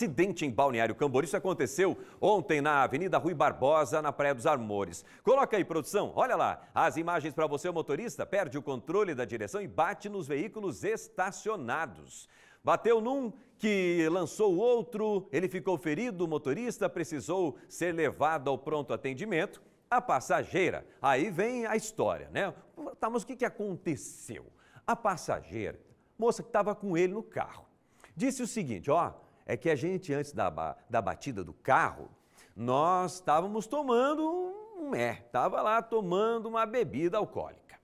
acidente em Balneário Camboriú. Isso aconteceu ontem na Avenida Rui Barbosa, na Praia dos Amores. Coloca aí, produção, olha lá. As imagens para você. O motorista perde o controle da direção e bate nos veículos estacionados. Bateu num que lançou o outro, ele ficou ferido, o motorista precisou ser levado ao pronto atendimento. A passageira, aí vem a história, né? Tá, mas o que aconteceu? A passageira, moça que estava com ele no carro, disse o seguinte, ó, é que a gente antes da batida do carro, nós estávamos tomando estava lá tomando uma bebida alcoólica.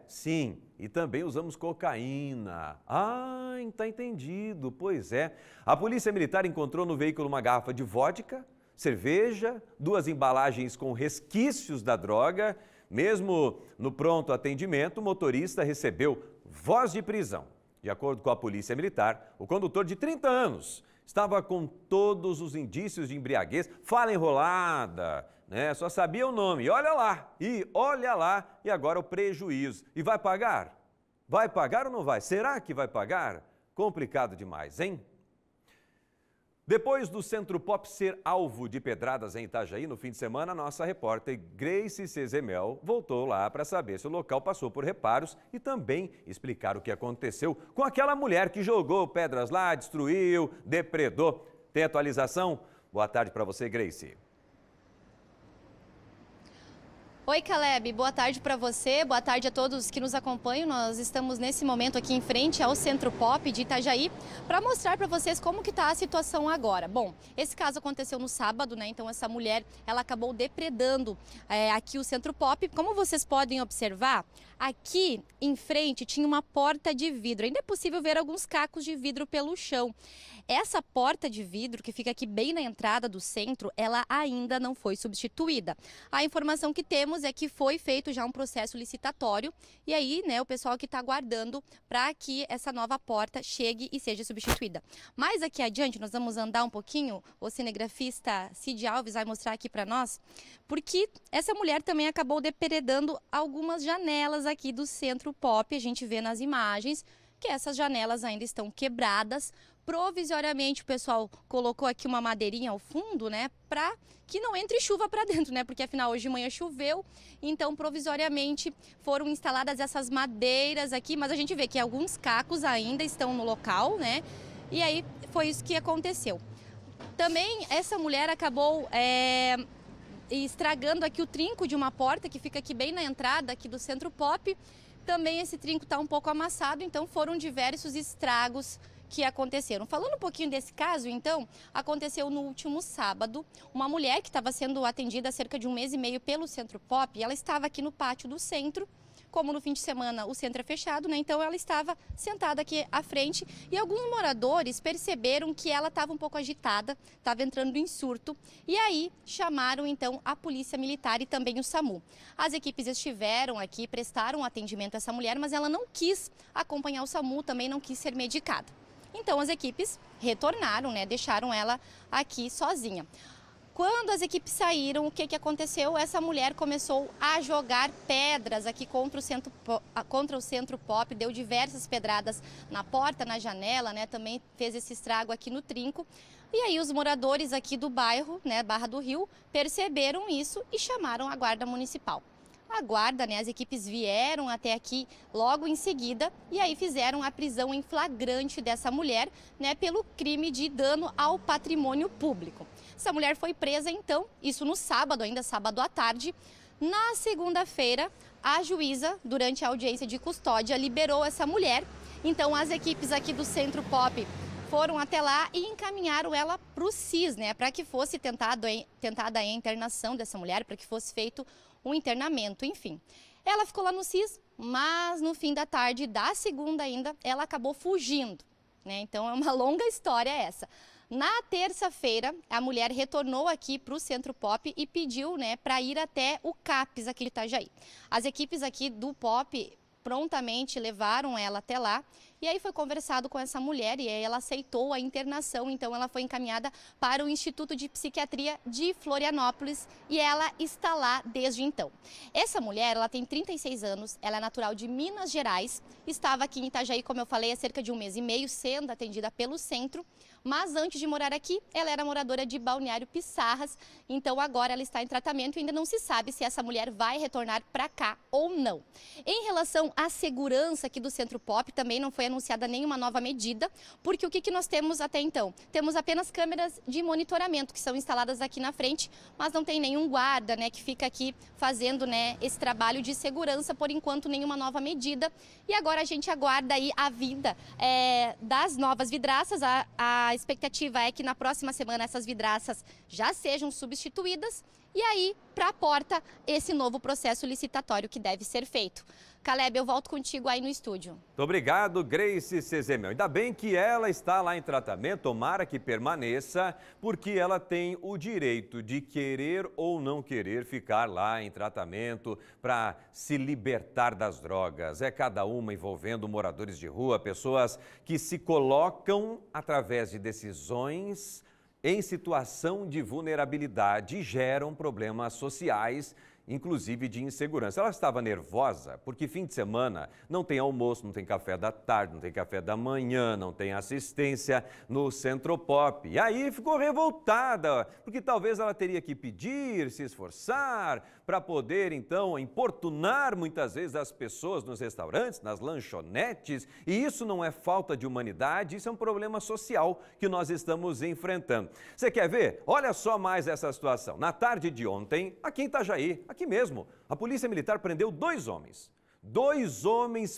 Sim, e também usamos cocaína. Ah, tá entendido, pois é. A polícia militar encontrou no veículo uma garrafa de vodka, cerveja, 2 embalagens com resquícios da droga. Mesmo no pronto atendimento, o motorista recebeu voz de prisão. De acordo com a polícia militar, o condutor de 30 anos estava com todos os indícios de embriaguez, fala enrolada, né? Só sabia o nome. E olha lá, e agora o prejuízo. E vai pagar? Vai pagar ou não vai? Será que vai pagar? Complicado demais, hein? Depois do Centro Pop ser alvo de pedradas em Itajaí no fim de semana, a nossa repórter Grace Cezemel voltou lá para saber se o local passou por reparos e também explicar o que aconteceu com aquela mulher que jogou pedras lá, destruiu, depredou. Tem atualização? Boa tarde para você, Grace. Oi, Caleb, boa tarde para você, boa tarde a todos que nos acompanham. Nós estamos nesse momento aqui em frente ao Centro Pop de Itajaí para mostrar para vocês como que está a situação agora. Bom, esse caso aconteceu no sábado, né? Então essa mulher, ela acabou depredando aqui o Centro Pop. Como vocês podem observar, aqui em frente tinha uma porta de vidro. Ainda é possível ver alguns cacos de vidro pelo chão. Essa porta de vidro que fica aqui bem na entrada do centro, ela ainda não foi substituída. A informação que temos é que foi feito já um processo licitatório e aí, né, o pessoal que está aguardando para que essa nova porta chegue e seja substituída. Mas aqui adiante nós vamos andar um pouquinho, o cinegrafista Cid Alves vai mostrar aqui para nós, porque essa mulher também acabou depredando algumas janelas aqui do Centro Pop. A gente vê nas imagens que essas janelas ainda estão quebradas. Provisoriamente o pessoal colocou aqui uma madeirinha ao fundo, né, para que não entre chuva para dentro, né, porque afinal hoje de manhã choveu, então provisoriamente foram instaladas essas madeiras aqui, mas a gente vê que alguns cacos ainda estão no local, né, e aí foi isso que aconteceu. Também essa mulher acabou estragando aqui o trinco de uma porta que fica aqui bem na entrada aqui do Centro Pop. Também esse trinco está um pouco amassado, então foram diversos estragos que aconteceram. Falando um pouquinho desse caso, então, aconteceu no último sábado. Uma mulher que estava sendo atendida há cerca de 1 mês e meio pelo Centro Pop, ela estava aqui no pátio do centro. Como no fim de semana o centro é fechado, né? Então ela estava sentada aqui à frente e alguns moradores perceberam que ela estava um pouco agitada, estava entrando em surto e aí chamaram então a polícia militar e também o SAMU. As equipes estiveram aqui, prestaram atendimento a essa mulher, mas ela não quis acompanhar o SAMU, também não quis ser medicada. Então as equipes retornaram, né? Deixaram ela aqui sozinha. Quando as equipes saíram, o que aconteceu? Essa mulher começou a jogar pedras aqui contra o Centro Pop, deu diversas pedradas na porta, na janela, né? Também fez esse estrago aqui no trinco. E aí os moradores aqui do bairro, né, Barra do Rio, perceberam isso e chamaram a guarda municipal. A guarda, né, as equipes vieram até aqui logo em seguida e aí fizeram a prisão em flagrante dessa mulher, né, pelo crime de dano ao patrimônio público. Essa mulher foi presa então, isso no sábado, ainda sábado à tarde. Na segunda-feira, a juíza, durante a audiência de custódia, liberou essa mulher. Então as equipes aqui do Centro Pop foram até lá e encaminharam ela para o CIS, né, para que fosse tentada a internação dessa mulher, para que fosse feito um internamento, enfim. Ela ficou lá no CIS, mas no fim da tarde da segunda ainda, ela acabou fugindo, né? Então é uma longa história essa. Na terça-feira, a mulher retornou aqui para o Centro Pop e pediu, né, para ir até o CAPS aqui de Itajaí. As equipes aqui do Pop prontamente levaram ela até lá e aí foi conversado com essa mulher e aí ela aceitou a internação, então ela foi encaminhada para o Instituto de Psiquiatria de Florianópolis e ela está lá desde então. Essa mulher, ela tem 36 anos, ela é natural de Minas Gerais, estava aqui em Itajaí, como eu falei, há cerca de 1 mês e meio, sendo atendida pelo centro, mas antes de morar aqui, ela era moradora de Balneário Pissarras, então agora ela está em tratamento e ainda não se sabe se essa mulher vai retornar para cá ou não. Em relação à segurança aqui do Centro Pop, também não foi anunciada nenhuma nova medida, porque o que nós temos até então? Temos apenas câmeras de monitoramento que são instaladas aqui na frente, mas não tem nenhum guarda, né, que fica aqui fazendo, né, esse trabalho de segurança, por enquanto nenhuma nova medida. E agora a gente aguarda aí a vinda das novas vidraças. A expectativa é que na próxima semana essas vidraças já sejam substituídas e aí para a porta esse novo processo licitatório que deve ser feito. Caleb, eu volto contigo aí no estúdio. Muito obrigado, Grace Cezemel. Ainda bem que ela está lá em tratamento, tomara que permaneça, porque ela tem o direito de querer ou não querer ficar lá em tratamento para se libertar das drogas. É cada uma envolvendo moradores de rua, pessoas que se colocam através de decisões em situação de vulnerabilidade e geram problemas sociais, inclusive de insegurança. Ela estava nervosa porque fim de semana não tem almoço, não tem café da tarde, não tem café da manhã, não tem assistência no Centro Pop. E aí ficou revoltada, porque talvez ela teria que pedir, se esforçar para poder então importunar muitas vezes as pessoas nos restaurantes, nas lanchonetes. E isso não é falta de humanidade, isso é um problema social que nós estamos enfrentando. Você quer ver? Olha só mais essa situação. Na tarde de ontem, aqui em Itajaí, aqui mesmo, a Polícia Militar prendeu dois homens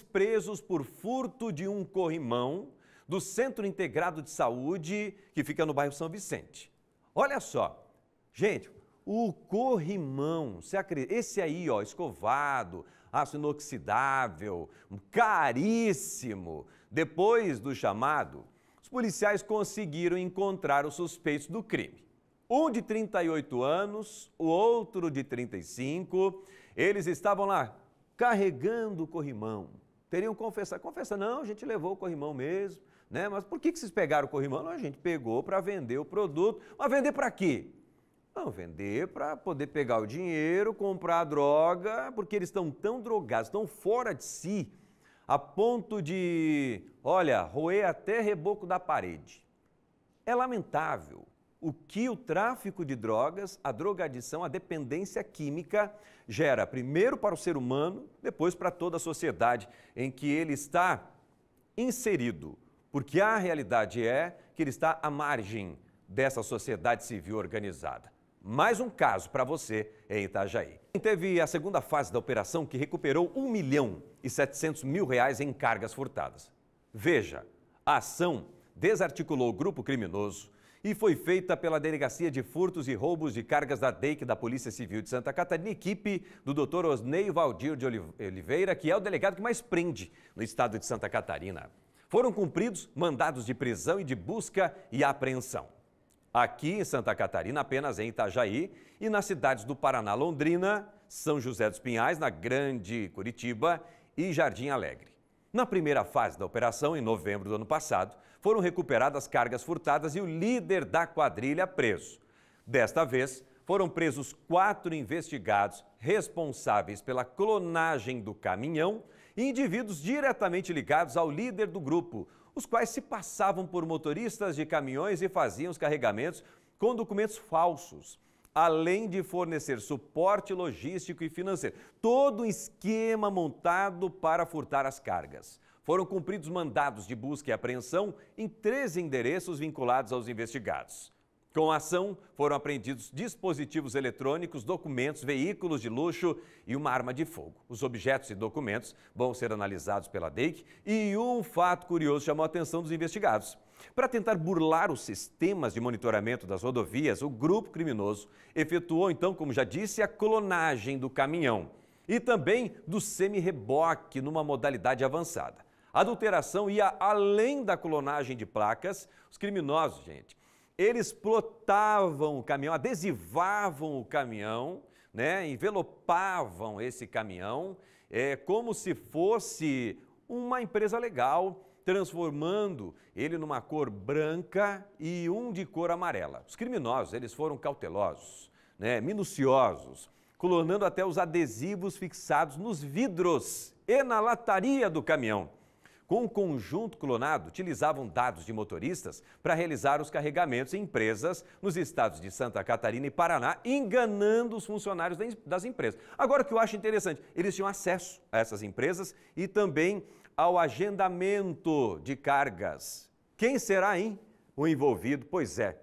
presos por furto de um corrimão do Centro Integrado de Saúde, que fica no bairro São Vicente. Olha só, gente, o corrimão, esse aí, ó, escovado, aço inoxidável, caríssimo. Depois do chamado, os policiais conseguiram encontrar os suspeitos do crime. Um de 38 anos, o outro de 35, eles estavam lá carregando o corrimão. Teriam confessado, não, a gente levou o corrimão mesmo, né? Mas por que vocês pegaram o corrimão? Não, a gente pegou para vender o produto. Mas vender para quê? Não, vender para poder pegar o dinheiro, comprar a droga, porque eles estão tão drogados, tão fora de si, a ponto de, olha, roer até reboco da parede. É lamentável o que o tráfico de drogas, a drogadição, a dependência química gera, primeiro para o ser humano, depois para toda a sociedade em que ele está inserido, porque a realidade é que ele está à margem dessa sociedade civil organizada. Mais um caso para você em Itajaí. Teve a segunda fase da operação que recuperou R$1.700.000 em cargas furtadas. Veja, a ação desarticulou o grupo criminoso e foi feita pela Delegacia de Furtos e Roubos de Cargas da DEIC da Polícia Civil de Santa Catarina, equipe do Dr. Osnei Valdir de Oliveira, que é o delegado que mais prende no estado de Santa Catarina. Foram cumpridos mandados de prisão e de busca e apreensão. Aqui em Santa Catarina, apenas em Itajaí, e nas cidades do Paraná, Londrina, São José dos Pinhais, na Grande Curitiba e Jardim Alegre. Na primeira fase da operação, em novembro do ano passado, foram recuperadas cargas furtadas e o líder da quadrilha preso. Desta vez, foram presos 4 investigados responsáveis pela clonagem do caminhão e indivíduos diretamente ligados ao líder do grupo, os quais se passavam por motoristas de caminhões e faziam os carregamentos com documentos falsos, além de fornecer suporte logístico e financeiro. Todo um esquema montado para furtar as cargas. Foram cumpridos mandados de busca e apreensão em 13 endereços vinculados aos investigados. Com a ação, foram apreendidos dispositivos eletrônicos, documentos, veículos de luxo e uma arma de fogo. Os objetos e documentos vão ser analisados pela DEIC e um fato curioso chamou a atenção dos investigados. Para tentar burlar os sistemas de monitoramento das rodovias, o grupo criminoso efetuou, então, como já disse, a clonagem do caminhão e também do semi-reboque numa modalidade avançada. A adulteração ia além da clonagem de placas. Os criminosos, gente, eles plotavam o caminhão, adesivavam o caminhão, né, envelopavam esse caminhão como se fosse uma empresa legal, transformando ele numa cor branca e um de cor amarela. Os criminosos, eles foram cautelosos, né, minuciosos, clonando até os adesivos fixados nos vidros e na lataria do caminhão. com um conjunto clonado, utilizavam dados de motoristas para realizar os carregamentos em empresas nos estados de Santa Catarina e Paraná, enganando os funcionários das empresas. Agora, o que eu acho interessante, eles tinham acesso a essas empresas e também ao agendamento de cargas. Quem será, hein, o envolvido? Pois é.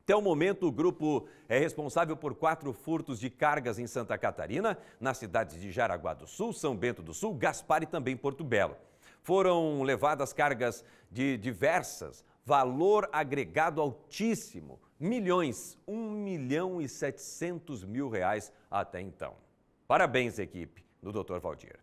Até o momento, o grupo é responsável por 4 furtos de cargas em Santa Catarina, nas cidades de Jaraguá do Sul, São Bento do Sul, Gaspar e também Porto Belo. Foram levadas cargas de diversas, valor agregado altíssimo, milhões, 1.700.000 reais até então. Parabéns, equipe do Dr. Valdir.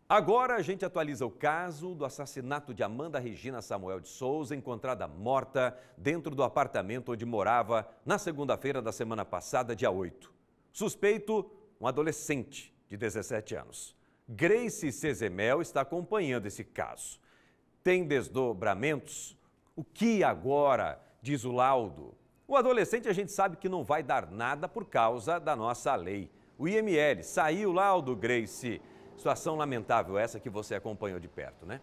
Agora a gente atualiza o caso do assassinato de Amanda Regina Samuel de Souza, encontrada morta dentro do apartamento onde morava na segunda-feira da semana passada, dia 8. Suspeito, um adolescente de 17 anos. Grace Cezemel está acompanhando esse caso. Tem desdobramentos? O que agora, diz o laudo? O adolescente a gente sabe que não vai dar nada por causa da nossa lei. O IML, saiu o laudo, Grace. Situação lamentável essa que você acompanhou de perto, né?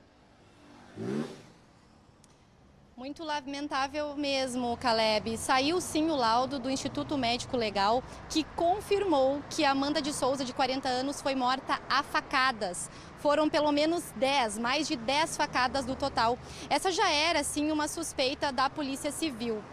Muito lamentável mesmo, Caleb. Saiu sim o laudo do Instituto Médico Legal que confirmou que Amanda de Souza, de 40 anos, foi morta a facadas. Foram pelo menos 10, mais de 10 facadas no total. Essa já era, sim, uma suspeita da Polícia Civil.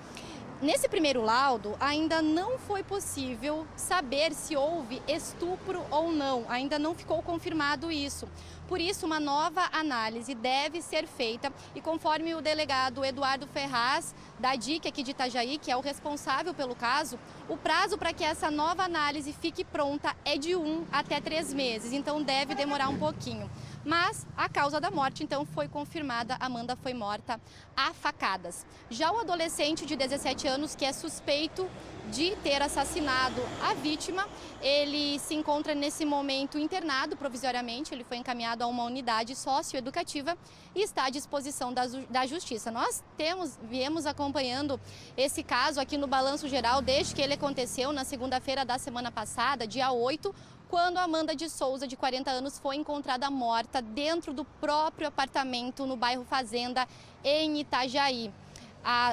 Nesse primeiro laudo, ainda não foi possível saber se houve estupro ou não, ainda não ficou confirmado isso. Por isso, uma nova análise deve ser feita e conforme o delegado Eduardo Ferraz, da DIC aqui de Itajaí, que é o responsável pelo caso, o prazo para que essa nova análise fique pronta é de 1 até 3 meses, então deve demorar um pouquinho. Mas a causa da morte, então, foi confirmada. Amanda foi morta a facadas. Já o adolescente de 17 anos, que é suspeito de ter assassinado a vítima, ele se encontra nesse momento internado provisoriamente. Ele foi encaminhado a uma unidade socioeducativa e está à disposição da Justiça. Nós viemos acompanhando esse caso aqui no Balanço Geral desde que ele aconteceu na segunda-feira da semana passada, dia 8, quando Amanda de Souza, de 40 anos, foi encontrada morta dentro do próprio apartamento no bairro Fazenda, em Itajaí.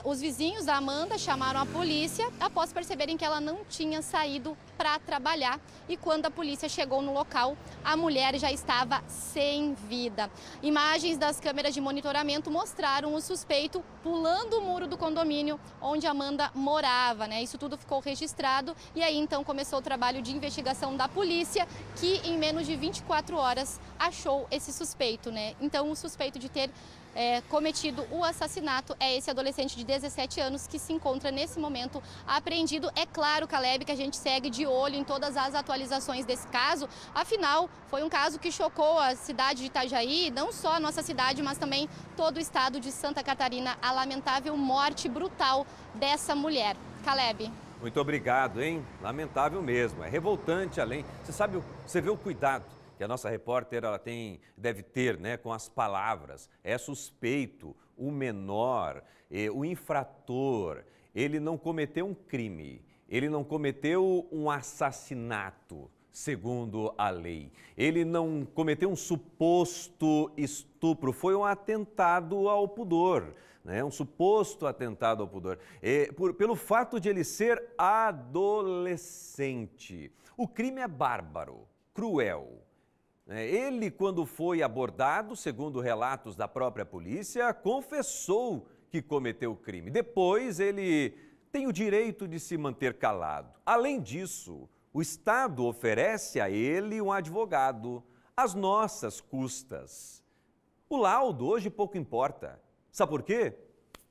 Os vizinhos da Amanda chamaram a polícia após perceberem que ela não tinha saído para trabalhar e quando a polícia chegou no local, a mulher já estava sem vida. Imagens das câmeras de monitoramento mostraram o suspeito pulando o muro do condomínio onde Amanda morava, né? Isso tudo ficou registrado e aí então começou o trabalho de investigação da polícia que em menos de 24 horas achou esse suspeito, né? Então o suspeito de ter cometido o assassinato é esse adolescente de 17 anos que se encontra nesse momento apreendido. É claro, Caleb, que a gente segue de olho em todas as atualizações desse caso, afinal foi um caso que chocou a cidade de Itajaí, não só a nossa cidade, mas também todo o estado de Santa Catarina, a lamentável morte brutal dessa mulher. Caleb. Muito obrigado, hein? Lamentável mesmo, é revoltante além. Você vê o cuidado que a nossa repórter deve ter, né, com as palavras. É suspeito, o menor, o infrator, ele não cometeu um crime, ele não cometeu um assassinato, segundo a lei. Ele não cometeu um suposto estupro, foi um atentado ao pudor, né? Um suposto atentado ao pudor. Pelo fato de ele ser adolescente. O crime é bárbaro, cruel. Ele, quando foi abordado, segundo relatos da própria polícia, confessou que cometeu o crime. Depois, ele tem o direito de se manter calado. Além disso, o Estado oferece a ele um advogado, às nossas custas. O laudo hoje pouco importa. Sabe por quê?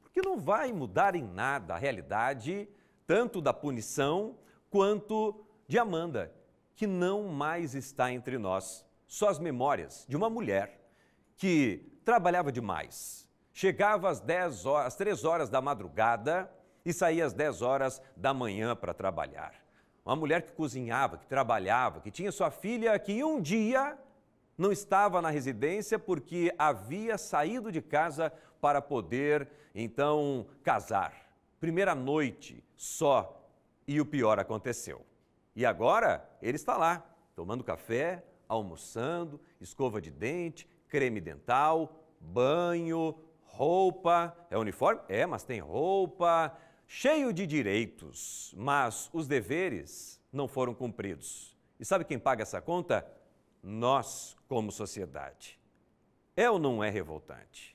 Porque não vai mudar em nada a realidade, tanto da punição quanto de Amanda, que não mais está entre nós. Só as memórias de uma mulher que trabalhava demais, chegava às 3 horas da madrugada e saía às 10 horas da manhã para trabalhar. Uma mulher que cozinhava, que trabalhava, que tinha sua filha que um dia não estava na residência porque havia saído de casa para poder, então, casar. Primeira noite só e o pior aconteceu. E agora ele está lá, tomando café, almoçando, escova de dente, creme dental, banho, roupa. É uniforme? É, mas tem roupa. Cheio de direitos, mas os deveres não foram cumpridos. E sabe quem paga essa conta? Nós, como sociedade. É ou não é revoltante?